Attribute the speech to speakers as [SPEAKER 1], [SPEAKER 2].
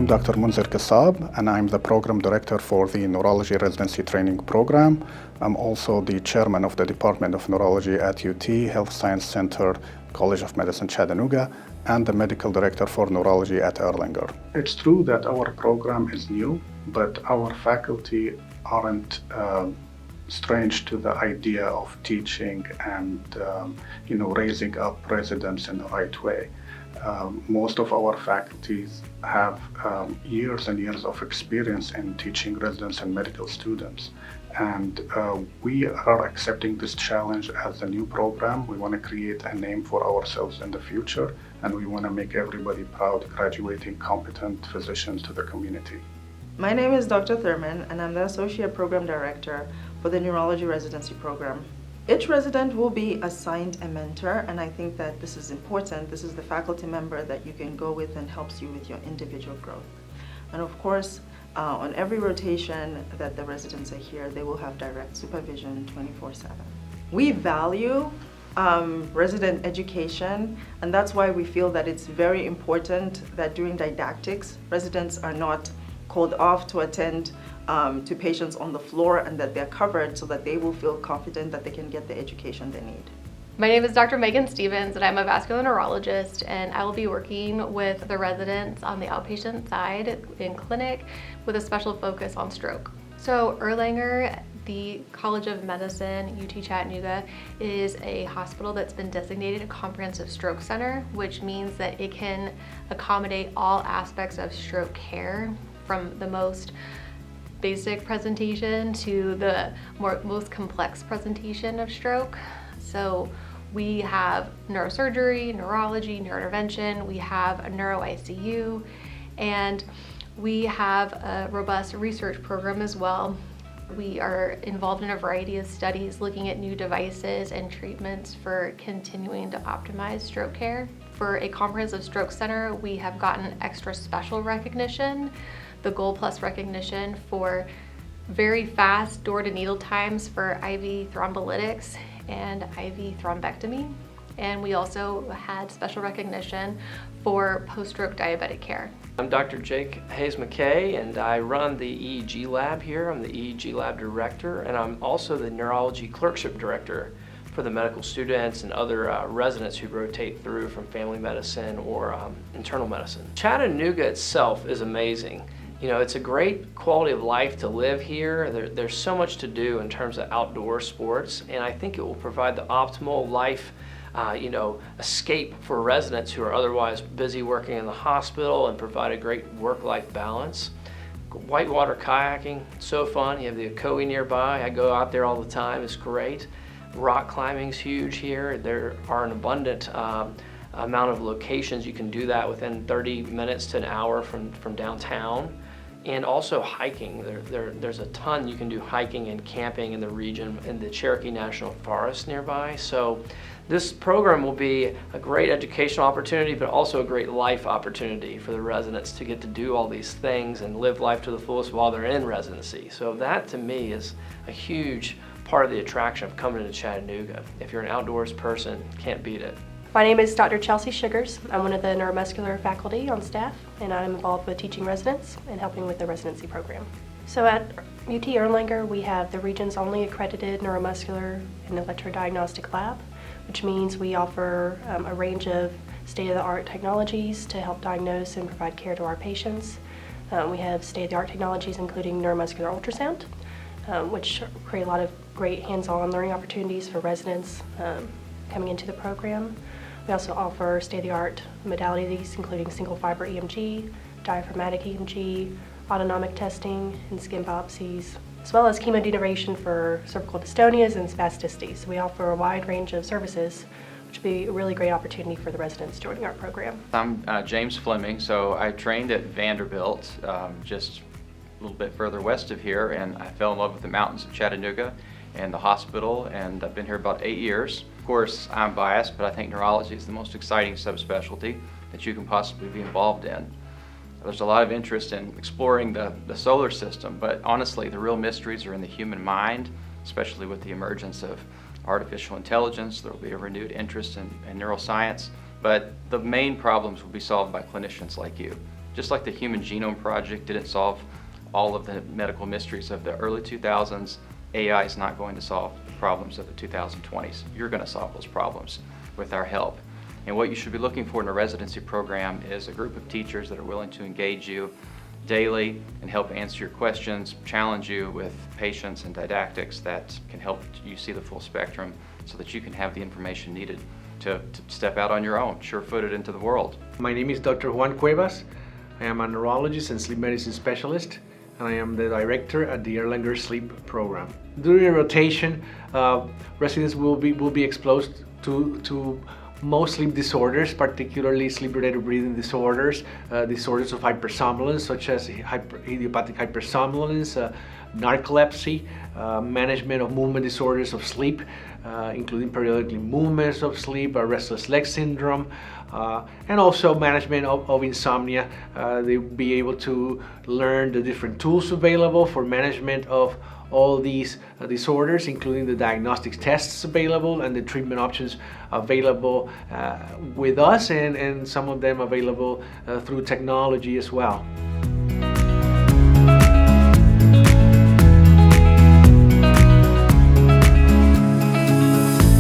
[SPEAKER 1] I'm Dr. Munzir Kassab, and I'm the Program Director for the Neurology Residency Training Program. I'm also the Chairman of the Department of Neurology at UT Health Science Center, College of Medicine, Chattanooga, and the Medical Director for Neurology at Erlanger. It's true that our program is new, but our faculty aren't strange to the idea of teaching and raising up residents in the right way. Most of our faculties have years and years of experience in teaching residents and medical students. And we are accepting this challenge as a new program. We want to create a name for ourselves in the future, and we want to make everybody proud graduating competent physicians to the community.
[SPEAKER 2] My name is Dr. Thurman, and I'm the Associate Program Director for the Neurology Residency Program. Each resident will be assigned a mentor, and I think that this is important. This is the faculty member that you can go with and helps you with your individual growth. And of course, on every rotation that the residents are here, they will have direct supervision 24/7. We value resident education, and that's why we feel that it's very important that during didactics, residents are not called off to attend to patients on the floor, and that they're covered so that they will feel confident that they can get the education they need.
[SPEAKER 3] My name is Dr. Megan Stevens, and I'm a vascular neurologist, and I will be working with the residents on the outpatient side in clinic with a special focus on stroke. So Erlanger, the College of Medicine, UT Chattanooga, is a hospital that's been designated a comprehensive stroke center, which means that it can accommodate all aspects of stroke care, from the most basic presentation to the most complex presentation of stroke. So we have neurosurgery, neurology, neurointervention, we have a neuro-ICU, and we have a robust research program as well. We are involved in a variety of studies looking at new devices and treatments for continuing to optimize stroke care. For a comprehensive stroke center, we have gotten extra special recognition, the Gold Plus recognition for very fast door-to-needle times for IV thrombolytics and IV thrombectomy. And we also had special recognition for post-stroke diabetic care.
[SPEAKER 4] I'm Dr. Jake Hayes McKay, and I run the EEG lab here. I'm the EEG lab director, and I'm also the neurology clerkship director for the medical students and other residents who rotate through from family medicine or internal medicine. Chattanooga itself is amazing. You know, it's a great quality of life to live here. There's so much to do in terms of outdoor sports, and I think it will provide the optimal life escape for residents who are otherwise busy working in the hospital, and provide a great work-life balance. Whitewater kayaking, so fun. You have the Ocoee nearby. I go out there all the time. It's great. Rock climbing's huge here. There are an abundant amount of locations you can do that within 30 minutes to an hour from downtown. And also hiking. There's a ton you can do hiking and camping in the region, in the Cherokee National Forest nearby. So this program will be a great educational opportunity, but also a great life opportunity for the residents to get to do all these things and live life to the fullest while they're in residency. So that, to me, is a huge part of the attraction of coming to Chattanooga. If you're an outdoors person, can't beat it.
[SPEAKER 5] My name is Dr. Chelsea Sugars. I'm one of the neuromuscular faculty on staff, and I'm involved with teaching residents and helping with the residency program. So at UT Erlanger, we have the region's only accredited neuromuscular and electro-diagnostic lab, which means we offer a range of state-of-the-art technologies to help diagnose and provide care to our patients. We have state-of-the-art technologies including neuromuscular ultrasound, which create a lot of great hands-on learning opportunities for residents coming into the program. We also offer state-of-the-art modalities including single fiber EMG, diaphragmatic EMG, autonomic testing, and skin biopsies, as well as chemodenervation for cervical dystonias and spasticity. So we offer a wide range of services, which would be a really great opportunity for the residents joining our program.
[SPEAKER 6] I'm James Fleming, so I trained at Vanderbilt, just a little bit further west of here, and I fell in love with the mountains of Chattanooga and the hospital, and I've been here about 8 years. Of course, I'm biased, but I think neurology is the most exciting subspecialty that you can possibly be involved in. There's a lot of interest in exploring the solar system, but honestly, the real mysteries are in the human mind, especially with the emergence of artificial intelligence. There will be a renewed interest in neuroscience, but the main problems will be solved by clinicians like you. Just like the Human Genome Project didn't solve all of the medical mysteries of the early 2000s, AI is not going to solve the problems of the 2020s. You're going to solve those problems with our help. And what you should be looking for in a residency program is a group of teachers that are willing to engage you daily and help answer your questions, challenge you with patience and didactics that can help you see the full spectrum so that you can have the information needed to step out on your own, sure-footed into the world.
[SPEAKER 7] My name is Dr. Juan Cuevas. I am a neurologist and sleep medicine specialist, and I am the director at the Erlanger Sleep Program. During a rotation, residents will be exposed to most sleep disorders, particularly sleep-related breathing disorders, disorders of hypersomnolence, such as idiopathic hypersomnolence, narcolepsy, management of movement disorders of sleep, including periodically movements of sleep, restless leg syndrome, and also management of insomnia. They'll be able to learn the different tools available for management of all these disorders, including the diagnostic tests available and the treatment options available with us, and some of them available through technology as well.